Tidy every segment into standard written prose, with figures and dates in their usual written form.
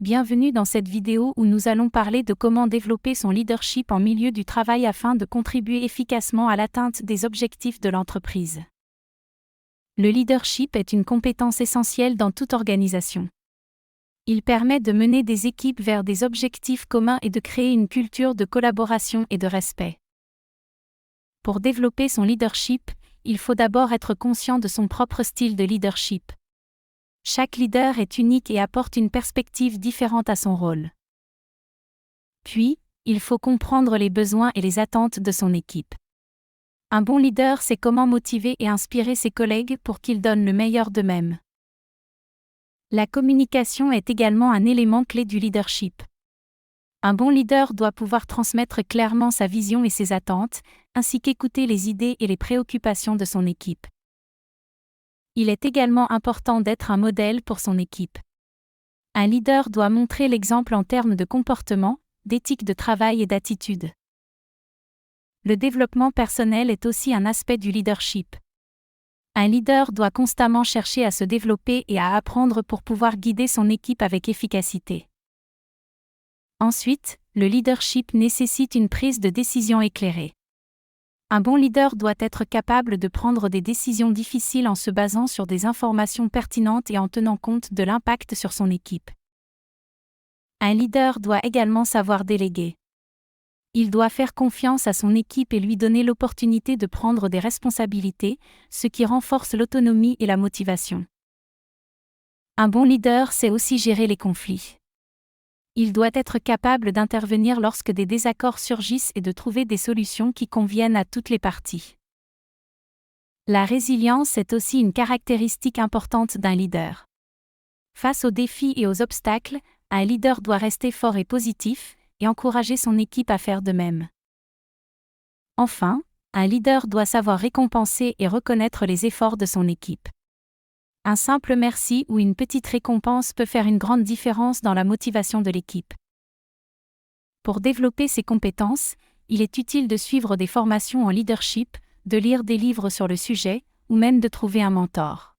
Bienvenue dans cette vidéo où nous allons parler de comment développer son leadership en milieu du travail afin de contribuer efficacement à l'atteinte des objectifs de l'entreprise. Le leadership est une compétence essentielle dans toute organisation. Il permet de mener des équipes vers des objectifs communs et de créer une culture de collaboration et de respect. Pour développer son leadership, il faut d'abord être conscient de son propre style de leadership. Chaque leader est unique et apporte une perspective différente à son rôle. Puis, il faut comprendre les besoins et les attentes de son équipe. Un bon leader sait comment motiver et inspirer ses collègues pour qu'ils donnent le meilleur d'eux-mêmes. La communication est également un élément clé du leadership. Un bon leader doit pouvoir transmettre clairement sa vision et ses attentes, ainsi qu'écouter les idées et les préoccupations de son équipe. Il est également important d'être un modèle pour son équipe. Un leader doit montrer l'exemple en termes de comportement, d'éthique de travail et d'attitude. Le développement personnel est aussi un aspect du leadership. Un leader doit constamment chercher à se développer et à apprendre pour pouvoir guider son équipe avec efficacité. Ensuite, le leadership nécessite une prise de décision éclairée. Un bon leader doit être capable de prendre des décisions difficiles en se basant sur des informations pertinentes et en tenant compte de l'impact sur son équipe. Un leader doit également savoir déléguer. Il doit faire confiance à son équipe et lui donner l'opportunité de prendre des responsabilités, ce qui renforce l'autonomie et la motivation. Un bon leader sait aussi gérer les conflits. Il doit être capable d'intervenir lorsque des désaccords surgissent et de trouver des solutions qui conviennent à toutes les parties. La résilience est aussi une caractéristique importante d'un leader. Face aux défis et aux obstacles, un leader doit rester fort et positif, et encourager son équipe à faire de même. Enfin, un leader doit savoir récompenser et reconnaître les efforts de son équipe. Un simple merci ou une petite récompense peut faire une grande différence dans la motivation de l'équipe. Pour développer ses compétences, il est utile de suivre des formations en leadership, de lire des livres sur le sujet, ou même de trouver un mentor.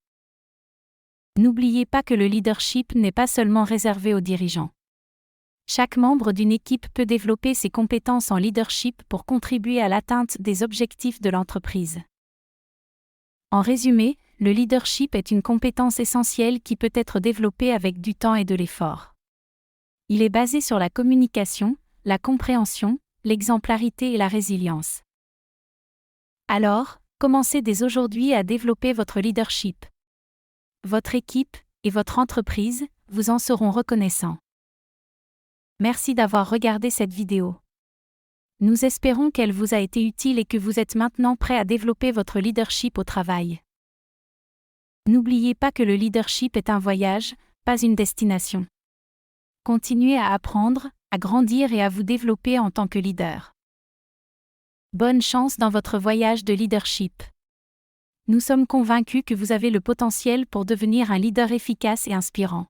N'oubliez pas que le leadership n'est pas seulement réservé aux dirigeants. Chaque membre d'une équipe peut développer ses compétences en leadership pour contribuer à l'atteinte des objectifs de l'entreprise. En résumé, le leadership est une compétence essentielle qui peut être développée avec du temps et de l'effort. Il est basé sur la communication, la compréhension, l'exemplarité et la résilience. Alors, commencez dès aujourd'hui à développer votre leadership. Votre équipe et votre entreprise vous en seront reconnaissants. Merci d'avoir regardé cette vidéo. Nous espérons qu'elle vous a été utile et que vous êtes maintenant prêt à développer votre leadership au travail. N'oubliez pas que le leadership est un voyage, pas une destination. Continuez à apprendre, à grandir et à vous développer en tant que leader. Bonne chance dans votre voyage de leadership. Nous sommes convaincus que vous avez le potentiel pour devenir un leader efficace et inspirant.